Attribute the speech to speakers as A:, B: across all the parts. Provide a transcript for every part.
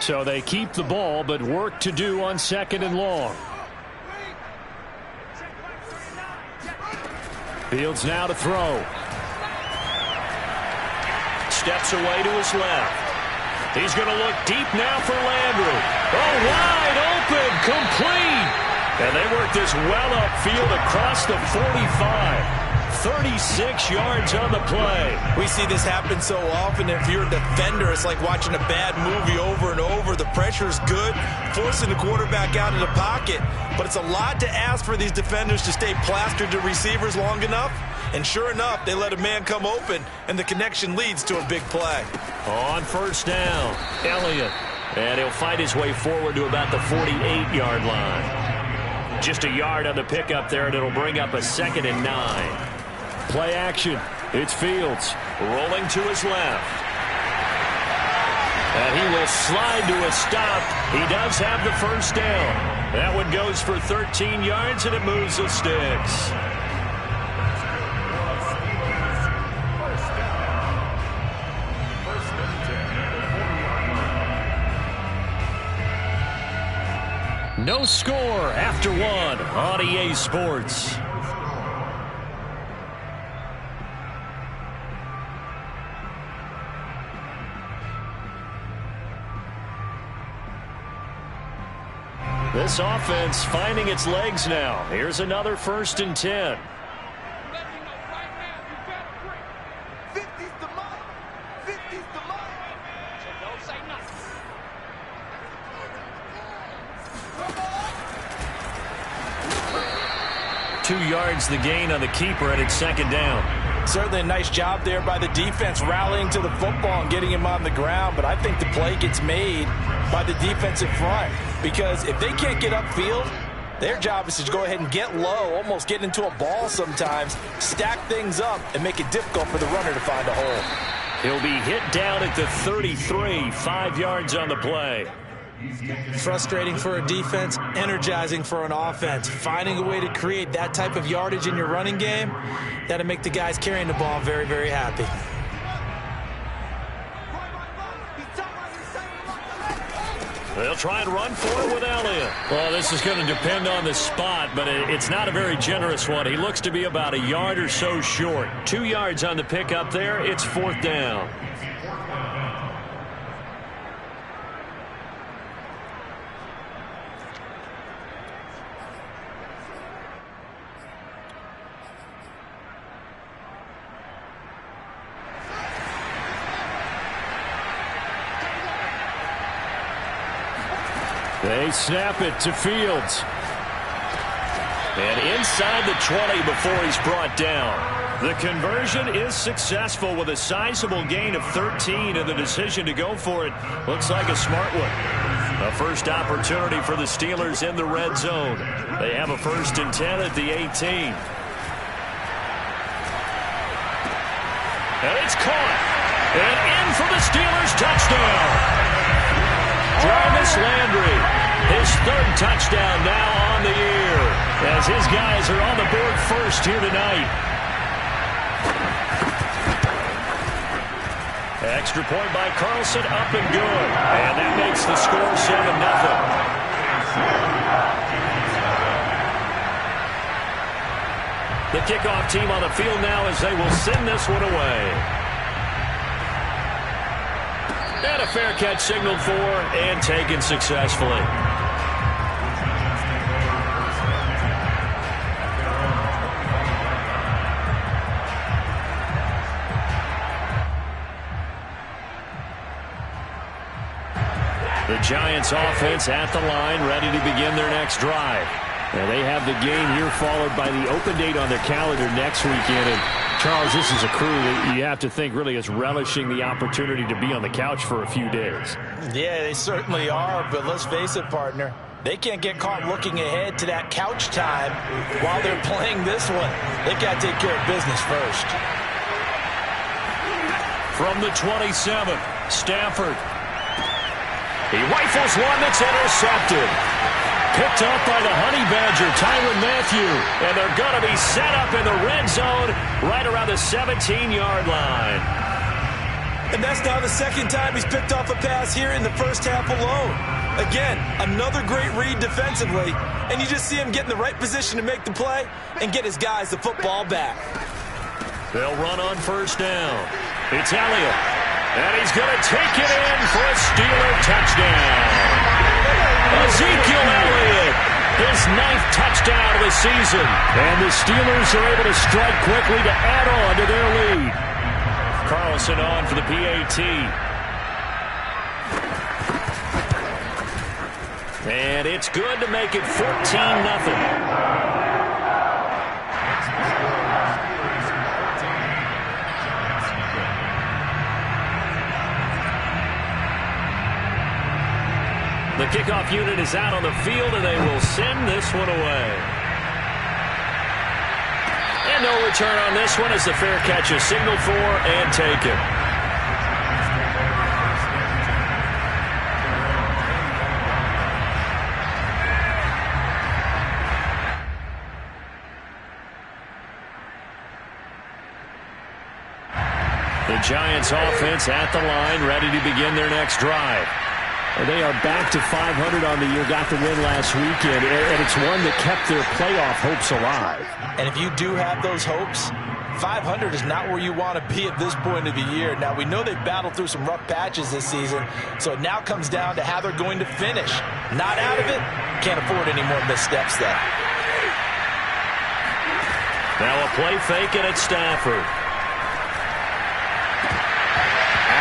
A: So they keep the ball, but work to do on 2nd and long. Fields now to throw. Steps away to his left. He's going to look deep now for Landry. Oh, wide open, complete. And they work this well upfield across the 45. 36 yards on the play.
B: We see this happen so often. If you're a defender, it's like watching a bad movie over and over. The pressure is good, forcing the quarterback out of the pocket. But it's a lot to ask for these defenders to stay plastered to receivers long enough. And sure enough, they let a man come open, and the connection leads to a big play.
A: On 1st down, Elliott. And he'll fight his way forward to about the 48-yard line. Just a yard on the pickup there, and it'll bring up a 2nd and 9. Play action. It's Fields rolling to his left. And he will slide to a stop. He does have the 1st down. That one goes for 13 yards, and it moves the sticks. No score after 1 on EA Sports. This offense finding its legs now. Here's another 1st and 10. Yards the gain on the keeper, and it's 2nd down.
B: Certainly a nice job there by the defense rallying to the football and getting him on the ground, but I think the play gets made by the defensive front, because if they can't get upfield, their job is to go ahead and get low, almost get into a ball sometimes, stack things up, and make it difficult for the runner to find a hole.
A: He'll be hit down at the 33, 5 yards on the play.
B: Frustrating for a defense, energizing for an offense. Finding a way to create that type of yardage in your running game, that'll make the guys carrying the ball very, very happy.
A: They'll try and run for it with Elliott. Well, this is going to depend on the spot, but it's not a very generous one. He looks to be about a yard or so short. 2 yards on the pickup there. It's 4th down. They snap it to Fields. And inside the 20 before he's brought down. The conversion is successful with a sizable gain of 13, and the decision to go for it looks like a smart one. A first opportunity for the Steelers in the red zone. They have a 1st and 10 at the 18. And it's caught. And in for the Steelers touchdown. Jarvis Landry, his 3rd touchdown now on the year, as his guys are on the board first here tonight. Extra point by Carlson, up and good. And that makes the score 7-0. The kickoff team on the field now as they will send this one away. And a fair catch signaled for and taken successfully. The Giants offense at the line, ready to begin their next drive. And they have the game here followed by the open date on their calendar next weekend. And Charles, this is a crew that you have to think really is relishing the opportunity to be on the couch for a few days.
B: Yeah, they certainly are, but let's face it, partner. They can't get caught looking ahead to that couch time while they're playing this one. They've got to take care of business first.
A: From the 27, Stafford. He rifles one that's intercepted. Picked up by the Honey Badger, Tyrann Mathieu. And they're going to be set up in the red zone right around the 17-yard line.
B: And that's now the second time he's picked off a pass here in the first half alone. Again, another great read defensively, and you just see him get in the right position to make the play and get his guys the football back.
A: They'll run on first down. It's Elliott, and he's going to take it in for a Steeler touchdown. Ezekiel Elliott, his 9th touchdown of the season, and the Steelers are able to strike quickly to add on to their lead. Carlson on for the PAT. And it's good to make it 14-0. The kickoff unit is out on the field, and they will send this one away. And no return on this one as the fair catch is signaled for and taken. The Giants offense at the line, ready to begin their next drive. They are back to 500 on the year, got the win last weekend, and it's one that kept their playoff hopes alive.
B: And if you do have those hopes, 500 is not where you want to be at this point of the year. Now, we know they've battled through some rough patches this season, so it now comes down to how they're going to finish. Not out of it, can't afford any more missteps, though.
A: Now a play fake, and it's Stafford.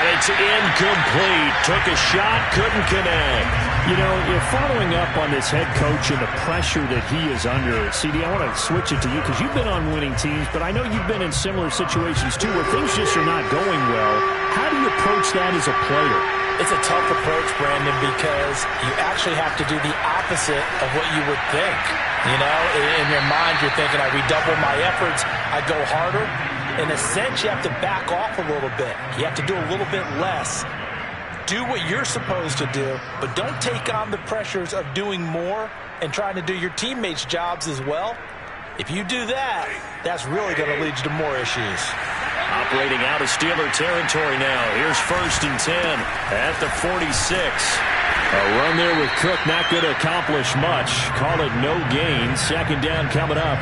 A: And it's incomplete. Took a shot, couldn't connect.
C: You know, following up on this head coach and the pressure that he is under, CD, I want to switch it to you because you've been on winning teams, but I know you've been in similar situations too where things just are not going well. How do you approach that as a player?
B: It's a tough approach, Brandon, because you actually have to do the opposite of what you would think. You know, in your mind, you're thinking, I redouble my efforts, I go harder. In a sense, you have to back off a little bit. You have to do a little bit less. Do what you're supposed to do, but don't take on the pressures of doing more and trying to do your teammates' jobs as well. If you do that, that's really going to lead you to more issues.
A: Operating out of Steeler territory now. Here's 1st and 10 at the 46. A run there with Cook, not going to accomplish much. Call it no gain. 2nd down coming up.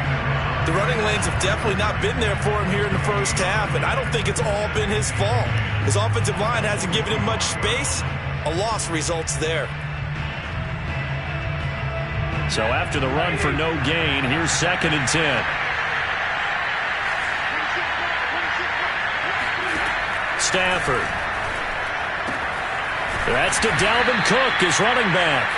B: The running lanes have definitely not been there for him here in the first half, and I don't think it's all been his fault. His offensive line hasn't given him much space. A loss results there.
A: So after the run for no gain, here's 2nd and 10. Stafford. That's to Dalvin Cook, his running back.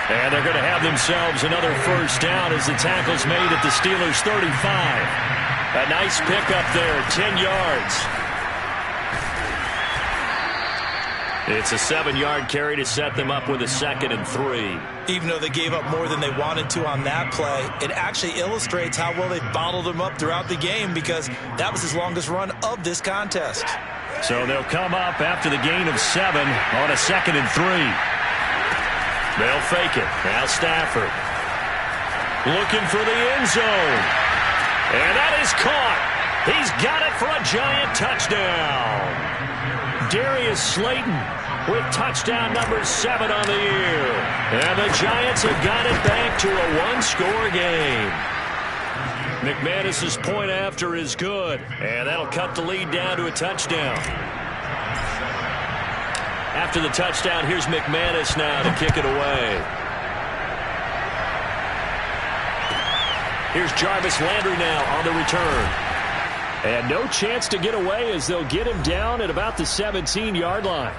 A: And they're going to have themselves another 1st down as the tackle's made at the Steelers' 35. A nice pickup there, 10 yards. It's a 7-yard carry to set them up with a 2nd and 3.
B: Even though they gave up more than they wanted to on that play, it actually illustrates how well they bottled him up throughout the game because that was his longest run of this contest.
A: So they'll come up after the gain of 7 on a 2nd and 3. They'll fake it. Now Stafford. Looking for the end zone. And that is caught. He's got it for a Giant touchdown. Darius Slayton with touchdown number 7 on the year. And the Giants have got it back to a 1-score game. McManus's point after is good. And that'll cut the lead down to a touchdown. After the touchdown, here's McManus now to kick it away. Here's Jarvis Landry now on the return. And no chance to get away as they'll get him down at about the 17-yard line.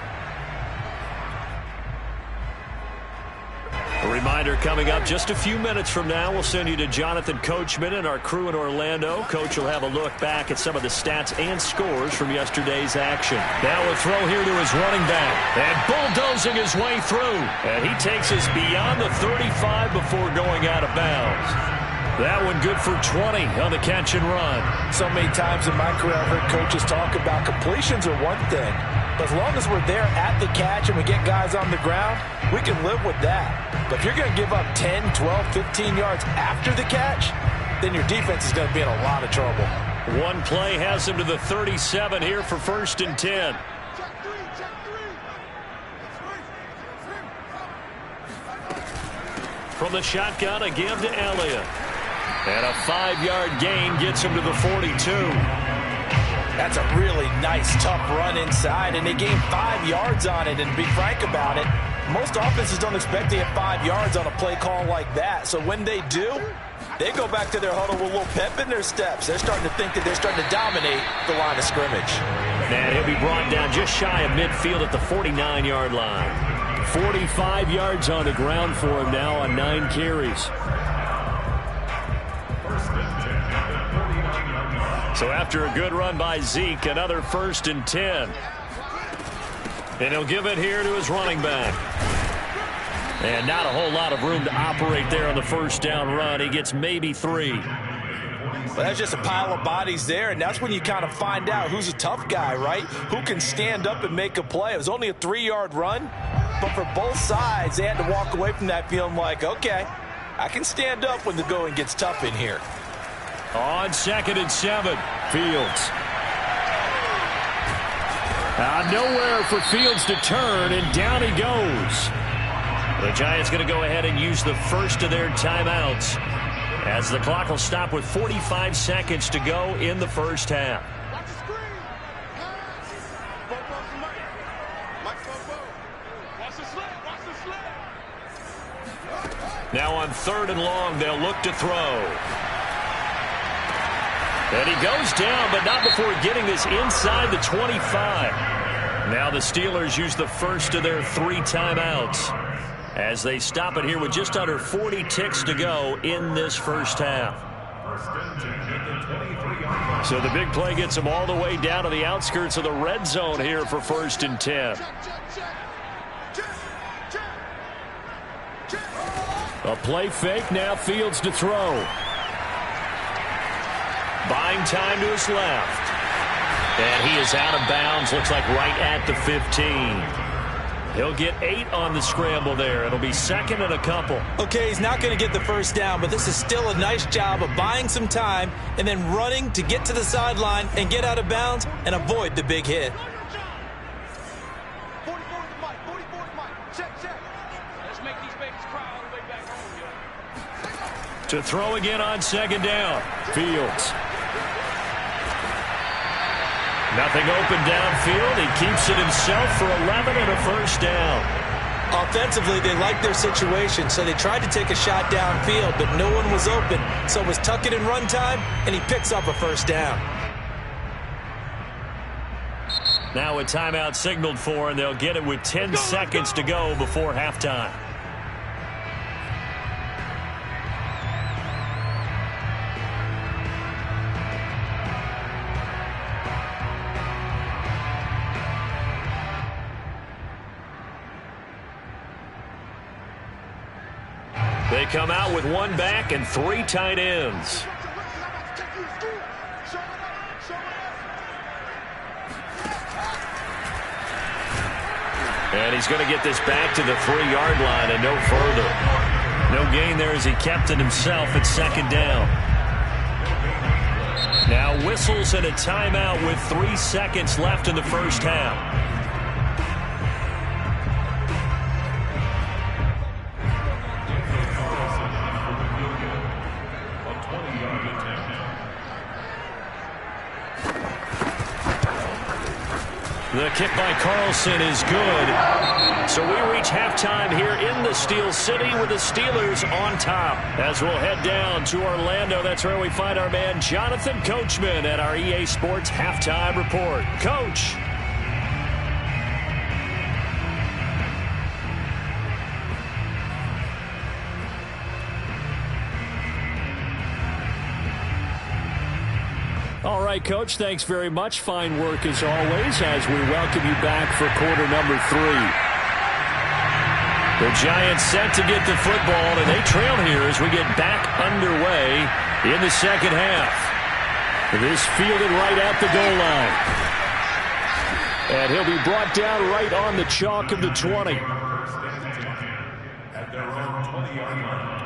A: A reminder coming up just a few minutes from now. We'll send you to Jonathan Coachman and our crew in Orlando. Coach will have a look back at some of the stats and scores from yesterday's action. Now a throw here to his running back. And bulldozing his way through. And he takes us beyond the 35 before going out of bounds. That one good for 20 on the catch and run.
B: So many times in my career I've heard coaches talk about completions are one thing. But as long as we're there at the catch and we get guys on the ground, we can live with that. But if you're going to give up 10, 12, 15 yards after the catch, then your defense is going to be in a lot of trouble.
A: One play has him to the 37 here for 1st and 10. from the shotgun, a give to Elliott. And a 5-yard gain gets him to the 42.
B: That's a really nice, tough run inside, and they gained 5 yards on it. And to be frank about it, most offenses don't expect to get 5 yards on a play call like that. So when they do, they go back to their huddle with a little pep in their steps. They're starting to think that they're starting to dominate the line of scrimmage.
A: And he'll be brought down just shy of midfield at the 49-yard line. 45 yards on the ground for him now on 9 carries. So after a good run by Zeke, another 1st and 10. And he'll give it here to his running back. And not a whole lot of room to operate there on the 1st down run. He gets maybe 3.
B: Well, that's just a pile of bodies there, and that's when you kind of find out who's a tough guy, right? Who can stand up and make a play. It was only a 3-yard run, but for both sides, they had to walk away from that feeling like, okay, I can stand up when the going gets tough in here.
A: On 2nd and 7, Fields. Nowhere for Fields to turn, and down he goes. The Giants going to go ahead and use the first of their timeouts as the clock will stop with 45 seconds to go in the 1st half. Now on 3rd and long, they'll look to throw. And he goes down, but not before getting this inside the 25. Now the Steelers use the first of their 3 timeouts as they stop it here with just under 40 ticks to go in this 1st half. So the big play gets them all the way down to the outskirts of the red zone here for 1st and 10. A play fake, now Fields to throw. Buying time to his left. And he is out of bounds, looks like right at the 15. He'll get 8 on the scramble there. It'll be 2nd and a couple.
B: Okay, he's not going to get the 1st down, but this is still a nice job of buying some time and then running to get to the sideline and get out of bounds and avoid the big hit.
A: To throw again on 2nd down. Fields. Nothing open downfield. He keeps it himself for 11 and a 1st down.
B: Offensively, they liked their situation, so they tried to take a shot downfield, but no one was open. So it was tuck it and run time, and he picks up a 1st down.
A: Now a timeout signaled for, and they'll get it with 10 seconds to go before halftime. They come out with 1 back and 3 tight ends. And he's going to get this back to the 3-yard line and no further. No gain there as he kept it himself at 2nd down. Now whistles and a timeout with 3 seconds left in the 1st half. The kick by Carlson is good. So we reach halftime here in the Steel City with the Steelers on top. As we'll head down to Orlando, that's where we find our man Jonathan Coachman at our EA Sports Halftime Report. Coach. All right, Coach, thanks very much. Fine work as always as we welcome you back for quarter number 3. The Giants set to get the football, and they trail here as we get back underway in the 2nd half. This fielded right at the goal line. And he'll be brought down right on the chalk of the 20. At their own 20-yard line.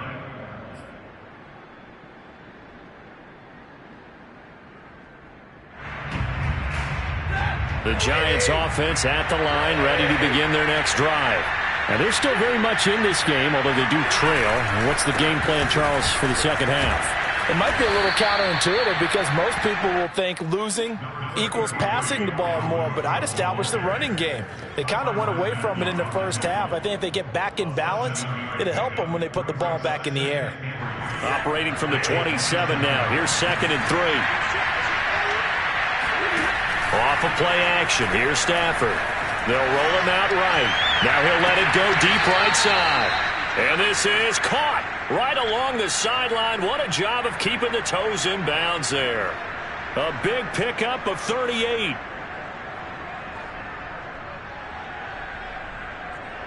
A: The Giants offense at the line, ready to begin their next drive.
C: And they're still very much in this game, although they do trail. And what's the game plan, Charles, for the second half?
B: It might be a little counterintuitive because most people will think losing equals passing the ball more, but I'd establish the running game. They kind of went away from it in the first half. I think if they get back in balance, it'll help them when they put the ball back in the air.
A: Operating from the 27 now. Here's 2nd and 3. Off of play action. Here's Stafford. They'll roll him out right. Now he'll let it go deep right side. And this is caught right along the sideline. What a job of keeping the toes in bounds there. A big pickup of 38.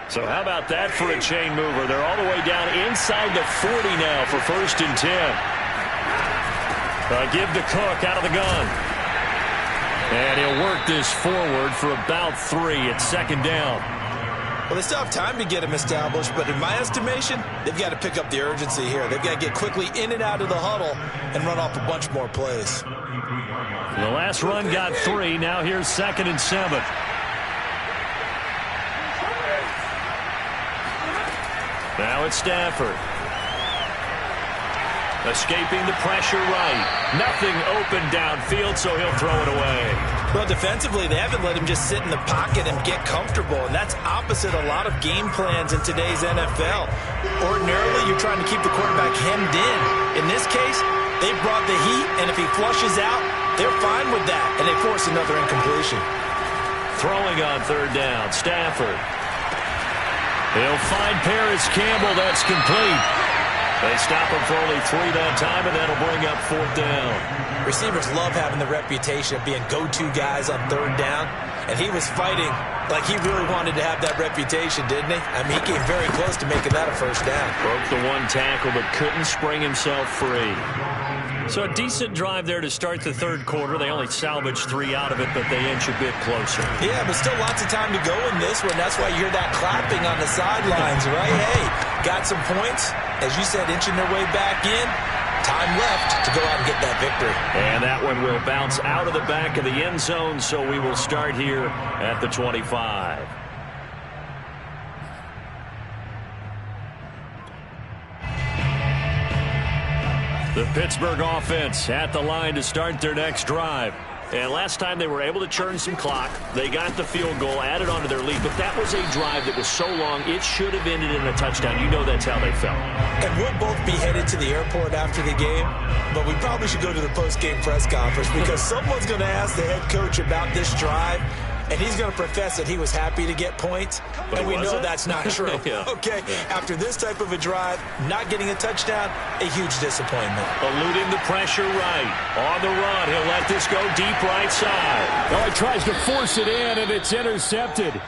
A: So how about that for a chain mover? They're all the way down inside the 40 now for 1st and 10. Give to Cook out of the gun. And he'll work this forward for about 3 at 2nd down.
B: Well, they still have time to get him established, but in my estimation, they've got to pick up the urgency here. They've got to get quickly in and out of the huddle and run off a bunch more plays.
A: The last run got 3. Now here's 2nd and 7. Now it's Stafford. Escaping the pressure right. Nothing open downfield, so he'll throw it away.
B: Well, defensively, they haven't let him just sit in the pocket and get comfortable, and that's opposite a lot of game plans in today's NFL. Ordinarily, you're trying to keep the quarterback hemmed in. In this case, they brought the heat, and if he flushes out, they're fine with that, and they force another incompletion.
A: Throwing on 3rd down, Stafford. He'll find Paris Campbell. That's complete. They stop him for only 3 that time, and that'll bring up 4th down.
B: Receivers love having the reputation of being go-to guys on 3rd down, and he was fighting like he really wanted to have that reputation, didn't he? I mean, he came very close to making that a 1st down.
A: Broke the 1 tackle, but couldn't spring himself free. So a decent drive there to start the 3rd quarter. They only salvaged 3 out of it, but they inch a bit closer.
B: Yeah, but still lots of time to go in this one. That's why you hear that clapping on the sidelines, right? Hey, got some points. As you said, inching their way back in. Time left to go out and get that victory.
A: And that one will bounce out of the back of the end zone, so we will start here at the 25. The Pittsburgh offense at the line to start their next drive. And last time they were able to churn some clock. They got the field goal, added on to their lead. But that was a drive that was so long, it should have ended in a touchdown. You know that's how they felt.
B: And we'll both be headed to the airport after the game. But we probably should go to the post-game press conference because someone's going to ask the head coach about this drive. And he's going to profess that he was happy to get points.
A: But
B: and we know that's not true.
A: Yeah.
B: Okay, after this type of a drive, not getting a touchdown, a huge disappointment.
A: Eluding the pressure right. On the run, he'll let this go deep right side.
C: Oh, he tries to force it in, and it's intercepted.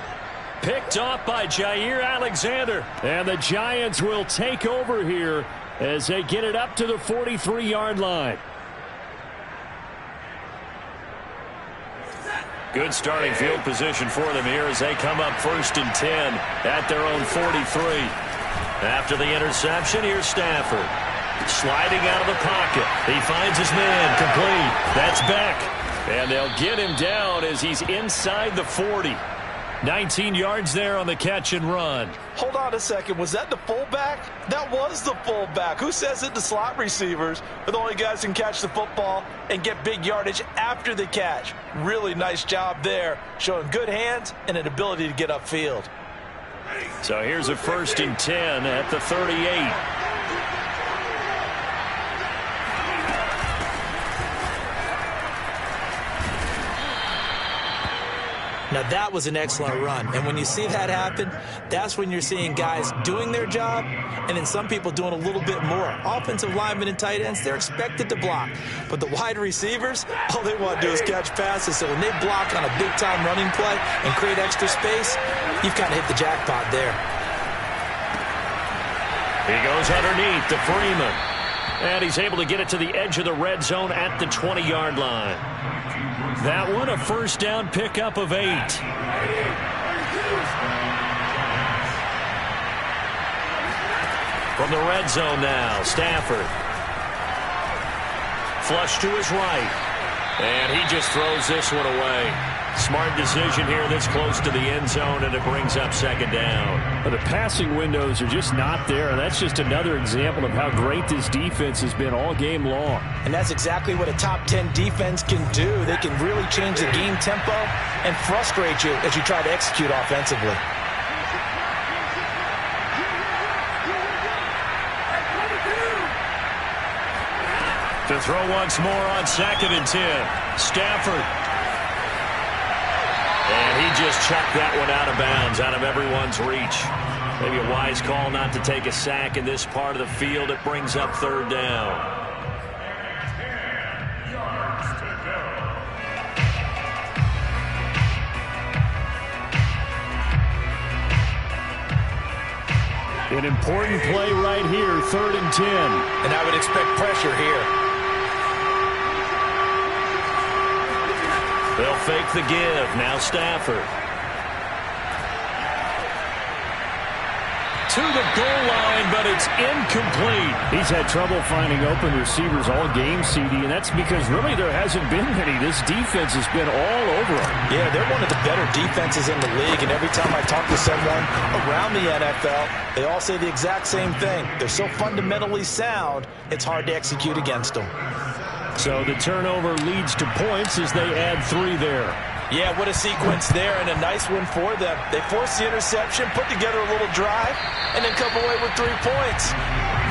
A: Picked off by Jair Alexander.
C: And the Giants will take over here as they get it up to the 43-yard line.
A: Good starting field position for them here as they come up 1st and 10 at their own 43. After the interception, here's Stafford. Sliding out of the pocket. He finds his man. Complete. That's Beck. And they'll get him down as he's inside the 40. 19 yards there on the catch and run.
B: Hold on a second. Was that the fullback? That was the fullback. Who says it? The slot receivers are the only guys who can catch the football and get big yardage after the catch. Really nice job there, showing good hands and an ability to get upfield.
A: So here's a 1st and 10 at the 38.
B: Now, that was an excellent run. And when you see that happen, that's when you're seeing guys doing their job and then some people doing a little bit more. Offensive linemen and tight ends, they're expected to block. But the wide receivers, all they want to do is catch passes. So when they block on a big-time running play and create extra space, you've kind of hit the jackpot there.
A: He goes underneath to Freeman. And he's able to get it to the edge of the red zone at the 20-yard line. That one, a 1st down pickup of 8. From the red zone now, Stafford. Flush to his right. And he just throws this one away. Smart decision here this close to the end zone, and it brings up second down.
C: But the passing windows are just not there. That's just another example of how great this defense has been all game long.
B: And that's exactly what a top 10 defense can do. They can really change the game tempo and frustrate you as you try to execute offensively.
A: To throw once more on 2nd and 10. Stafford. And he just chucked that one out of bounds, out of everyone's reach. Maybe a wise call not to take a sack in this part of the field. It brings up 3rd down.
C: An important play right here, 3rd and 10.
B: And I would expect pressure here.
A: They'll fake the give. Now Stafford. To the goal line, but it's incomplete.
C: He's had trouble finding open receivers all game, CD, and that's because really there hasn't been many. This defense has been all over them.
B: Yeah, they're one of the better defenses in the league, and every time I talk to someone around the NFL, they all say the exact same thing. They're so fundamentally sound, it's hard to execute against them.
C: So the turnover leads to points as they add 3 there.
B: Yeah, what a sequence there, and a nice one for them. They forced the interception, put together a little drive, and then come away with 3 points.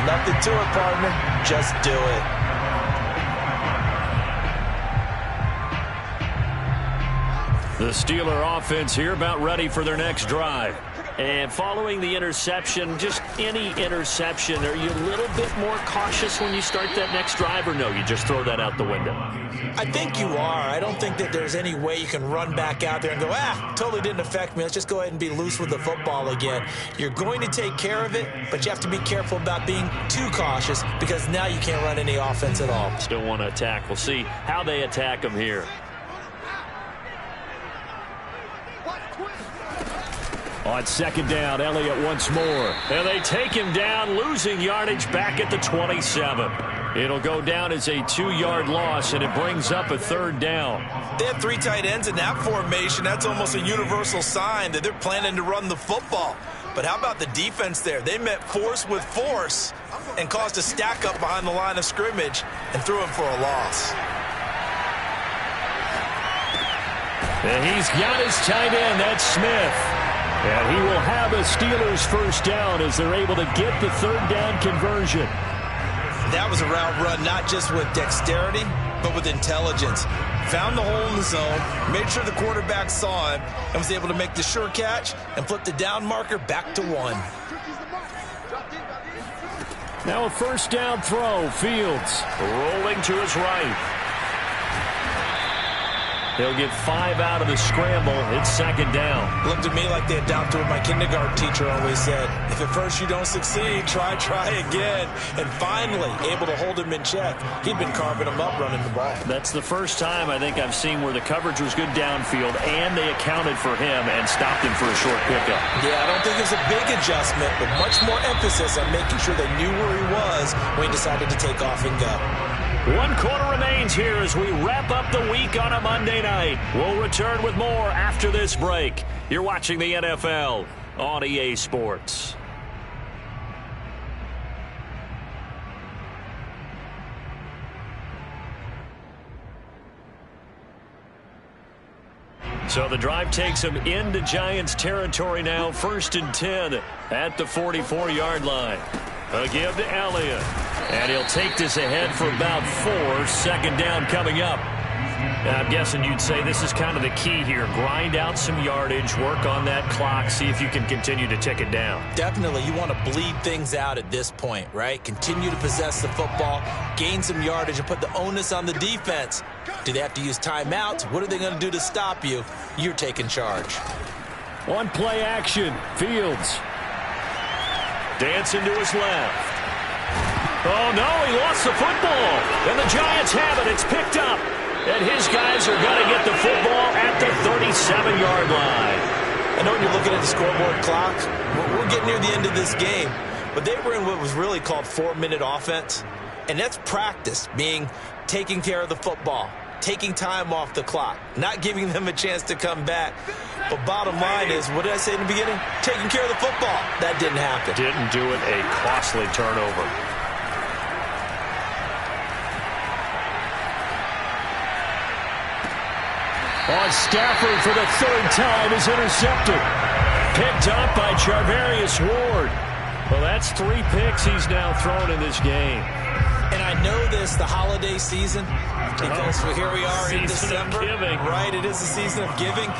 B: Nothing to it, partner. Just do it.
A: The Steeler offense here about ready for their next drive. And following the interception, just any interception, are you a little bit more cautious when you start that next drive, or no, you just throw that out the window?
B: I think you are. I don't think that there's any way you can run back out there and go, totally didn't affect me. Let's just go ahead and be loose with the football again. You're going to take care of it, but you have to be careful about being too cautious because now you can't run any offense at all.
A: Still want to attack. We'll see how they attack them here.
C: On 2nd down, Elliott once more.
A: And they take him down, losing yardage back at the 27. It'll go down as a 2-yard loss, and it brings up a 3rd down.
B: They have 3 tight ends in that formation. That's almost a universal sign that they're planning to run the football. But how about the defense there? They met force with force and caused a stack up behind the line of scrimmage and threw him for a loss.
A: And he's got his tight end. That's Smith.
C: And he will have a Steelers 1st down as they're able to get the 3rd down conversion.
B: That was a route run not just with dexterity, but with intelligence. Found the hole in the zone, made sure the quarterback saw him, and was able to make the sure catch and flip the down marker back to 1.
C: Now a 1st down throw. Fields
A: rolling to his right. He'll get 5 out of the scramble. It's 2nd down.
B: Looked to me like they adopted what my kindergarten teacher always said. If at first you don't succeed, try again. And finally, able to hold him in check. He'd been carving him up running the ball.
A: That's the first time I think I've seen where the coverage was good downfield, and they accounted for him and stopped him for a short pickup.
B: Yeah, I don't think it was a big adjustment, but much more emphasis on making sure they knew where he was when he decided to take off and go.
A: 1 quarter remains here as we wrap up the week on a Monday night. We'll return with more after this break. You're watching the NFL on EA Sports. So the drive takes them into Giants territory now. 1st and 10 at the 44-yard line. A give to Elliott. And he'll take this ahead for about 4. 2nd down coming up. I'm guessing you'd say this is kind of the key here. Grind out some yardage, work on that clock, see if you can continue to tick it down.
B: Definitely. You want to bleed things out at this point, right? Continue to possess the football, gain some yardage, and put the onus on the defense. Do they have to use timeouts? What are they going to do to stop you? You're taking charge.
C: On play action, Fields.
A: Dancing to his left. Oh, no, he lost the football. And the Giants have it. It's picked up. And his guys are going to get the football at the 37-yard line.
B: I know when you're looking at the scoreboard clock, we're getting near the end of this game. But they were in what was really called 4-minute offense. And that's practice, meaning taking care of the football, taking time off the clock, not giving them a chance to come back. But bottom line is, what did I say in the beginning? Taking care of the football. That didn't happen.
A: Didn't do it. A costly turnover.
C: On Stafford for the third time is intercepted. Picked up by Charvarius Ward. Well, that's 3 picks he's now thrown in this game.
B: And I know this, the holiday season, because here we are in December. Right, it is the season of giving.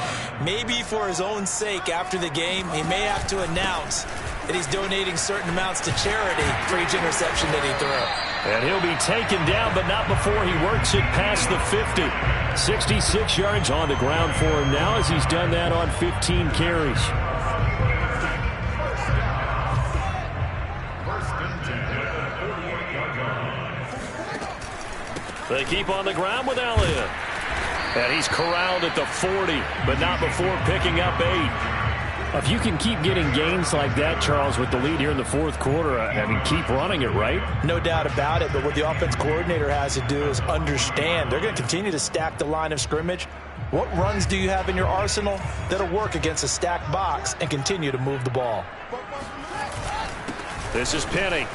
B: Maybe for his own sake, after the game, he may have to announce that he's donating certain amounts to charity for each interception that he threw.
C: And he'll be taken down, but not before he works it past the 50. 66 yards on the ground for him now as he's done that on 15 carries. They keep on the ground with Elliott. And he's corralled at the 40, but not before picking up 8. If you can keep getting gains like that, Charles, with the lead here in the fourth quarter, I mean, keep running it, right?
B: No doubt about it, but what the offense coordinator has to do is understand they're going to continue to stack the line of scrimmage. What runs do you have in your arsenal that'll work against a stacked box and continue to move the ball?
A: This is Penny.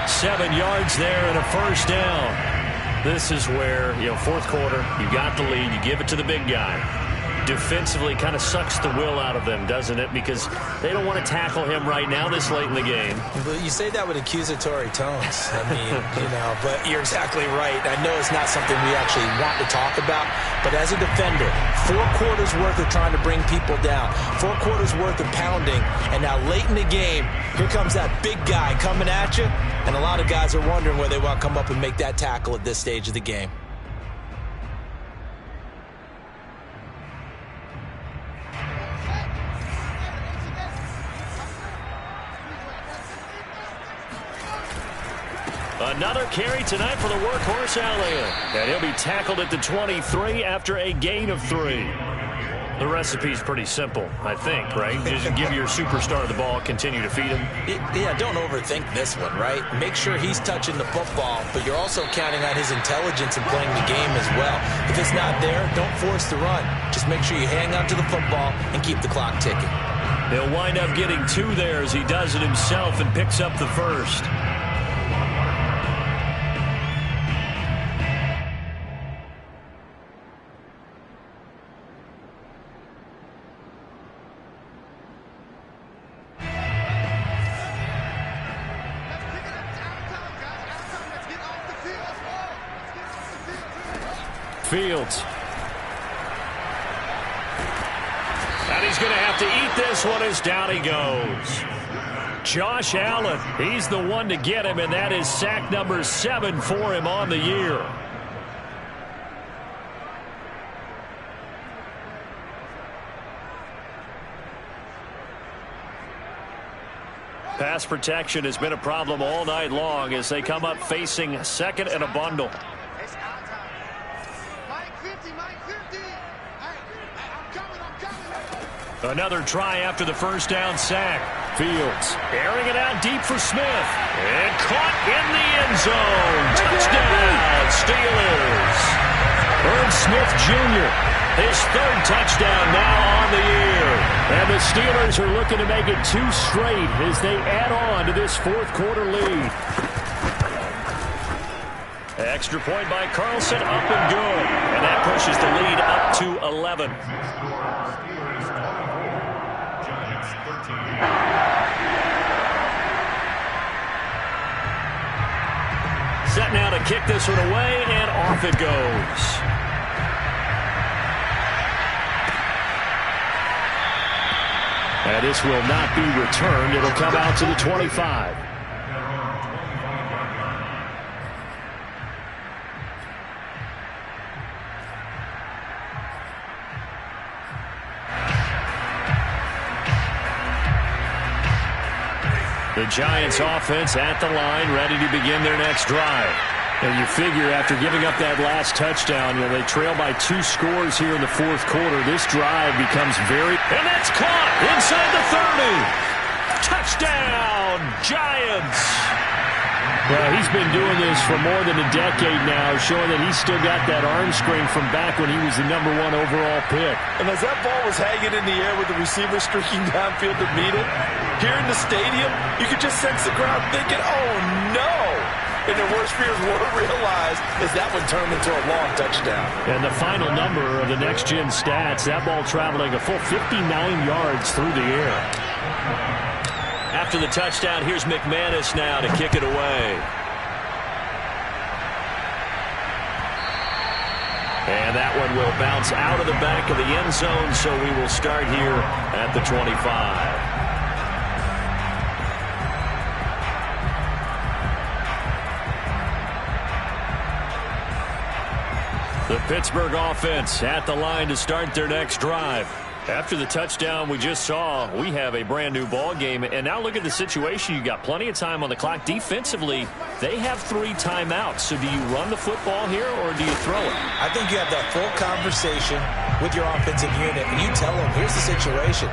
A: 7 yards there and a first down. This is where, fourth quarter, you got the lead, you give it to the big guy. Defensively kind of sucks the will out of them, doesn't it? Because they don't want to tackle him right now this late in the game.
B: But you say that with accusatory tones. I mean, but you're exactly right. I know it's not something we actually want to talk about, but as a defender, 4 quarters worth of trying to bring people down, 4 quarters worth of pounding, and now late in the game, here comes that big guy coming at you, and a lot of guys are wondering whether they want to come up and make that tackle at this stage of the game.
C: Another carry tonight for the workhorse Elliott. And he'll be tackled at the 23 after a gain of 3. The recipe's pretty simple, I think, right? Just give your superstar the ball, continue to feed him.
B: Yeah, don't overthink this one, right? Make sure he's touching the football, but you're also counting on his intelligence in playing the game as well. If it's not there, don't force the run. Just make sure you hang on to the football and keep the clock ticking.
C: He'll wind up getting 2 there as he does it himself and picks up the first. Fields. And he's going to have to eat this one as down he goes. Josh Allen, he's the one to get him, and that is sack number 7 for him on the year. Pass protection has been a problem all night long as they come up facing second and a bundle. Another try after the first down sack. Fields airing it out deep for Smith. And caught in the end zone. Touchdown, Steelers. Irv Smith Jr., his 3rd touchdown now on the year. And the Steelers are looking to make it 2 straight as they add on to this fourth quarter lead. Extra point by Carlson, up and good. And that pushes the lead up to 11. Set now to kick this one away, and off it goes. And this will not be returned. It'll come out to the 25. The Giants offense at the line, ready to begin their next drive. And you figure after giving up that last touchdown, they trail by 2 scores here in the fourth quarter. This drive becomes very... And that's caught inside the 30. Touchdown, Giants. Well, he's been doing this for more than a decade now, showing that he's still got that arm strength from back when he was the #1 overall pick.
B: And as that ball was hanging in the air with the receiver streaking downfield to meet it, here in the stadium, you could just sense the crowd thinking, oh, no. And their worst fears were realized as that one turned into a long touchdown. And
C: the final number of the next-gen stats, that ball traveling a full 59 yards through the air.
A: After the touchdown, here's McManus now to kick it away. And that one will bounce out of the back of the end zone, so we will start here at the 25. The Pittsburgh offense at the line to start their next drive. After the touchdown we just saw, we have a brand new ball game. And now look at the situation. You got plenty of time on the clock. Defensively, they have 3 timeouts. So do you run the football here or do you throw it?
B: I think you have that full conversation with your offensive unit, and you tell them, here's the situation.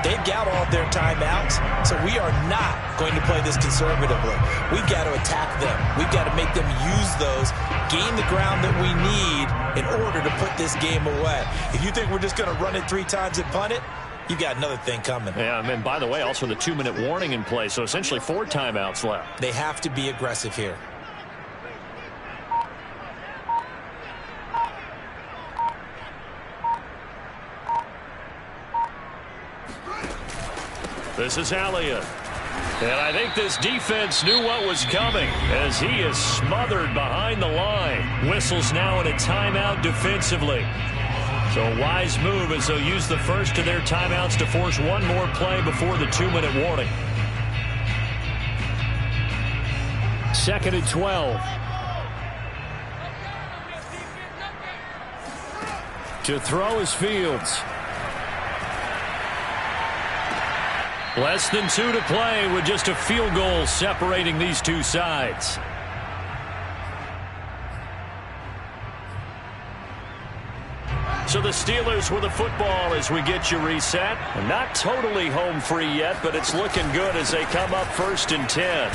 B: They've got all of their timeouts, so we are not going to play this conservatively. We've got to attack them. We've got to make them use those, gain the ground that we need in order to put this game away. If you think we're just going to run it 3 times and punt it, you've got another thing coming.
C: Yeah, and by the way, also the 2-minute warning in play, so essentially 4 timeouts left.
B: They have to be aggressive here.
A: This is Elliott. And I think this defense knew what was coming as he is smothered behind the line. Whistles now in a timeout defensively. So a wise move as they'll use the first of their timeouts to force one more play before the 2-minute warning. 2nd and 12. To throw is Fields. Less than 2 to play with just a field goal separating these two sides. So the Steelers with the football as we get you reset. And not totally home free yet, but it's looking good as they come up 1st and 10.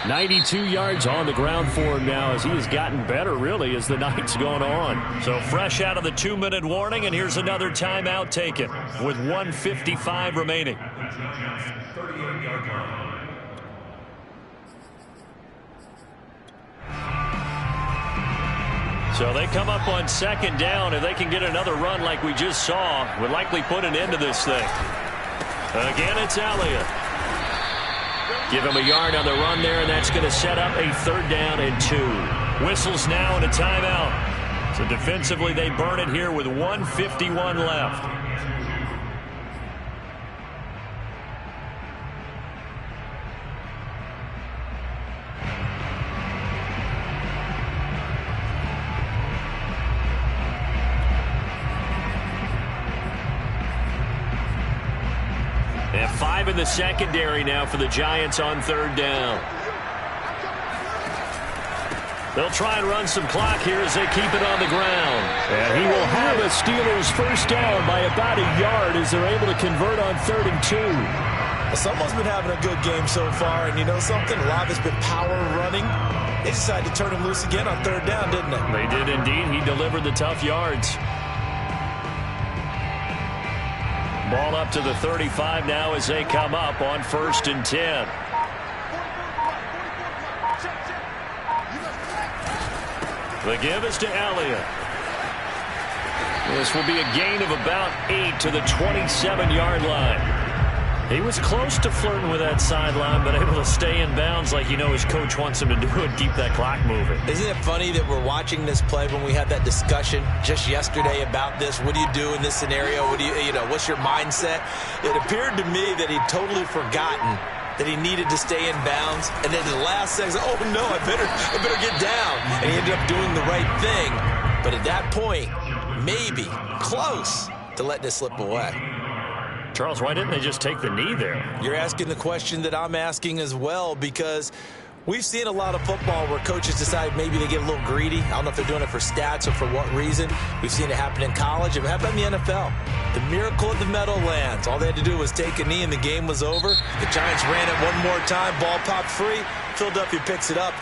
A: 92 yards on the ground for him now as he has gotten better, really, as the night's gone on. So fresh out of the 2-minute warning, and here's another timeout taken with 1:55 remaining. So they come up on 2nd down. If they can get another run like we just saw, would likely put an end to this thing. Again, it's Elliott. Give him a yard on the run there, and that's going to set up a 3rd down and 2. Whistles now in a timeout. So defensively, they burn it here with 1:51 left. And 5 in the secondary now for the Giants on 3rd down. They'll try and run some clock here as they keep it on the ground. And he will have a Steelers 1st down by about a yard as they're able to convert on 3rd and 2.
B: Well, someone's been having a good game so far, and you know something? A lot of it's been power running. They decided to turn him loose again on 3rd down, didn't they?
A: They did indeed. He delivered the tough yards. Ball up to the 35 now as they come up on 1st and 10. The give is to Elliott. This will be a gain of about 8 to the 27-yard line. He was close to flirting with that sideline, but able to stay in bounds like you know his coach wants him to do and keep that clock moving.
B: Isn't it funny that we're watching this play when we had that discussion just yesterday about this? What do you do in this scenario? What do you know, what's your mindset? It appeared to me that he'd totally forgotten that he needed to stay in bounds, and then in the last second, oh no, I better get down. And he ended up doing the right thing. But at that point, maybe close to letting it slip away.
A: Charles, why didn't they just take the knee there?
B: You're asking the question that I'm asking as well, because We've seen a lot of football where coaches decide maybe they get a little greedy. I don't know if they're doing it for stats or for what reason. We've seen it happen in college. It happened in the NFL. The miracle of the Meadowlands. All they had to do was take a knee and the game was over. The Giants ran it one more time. Ball popped free. Philadelphia picks it up.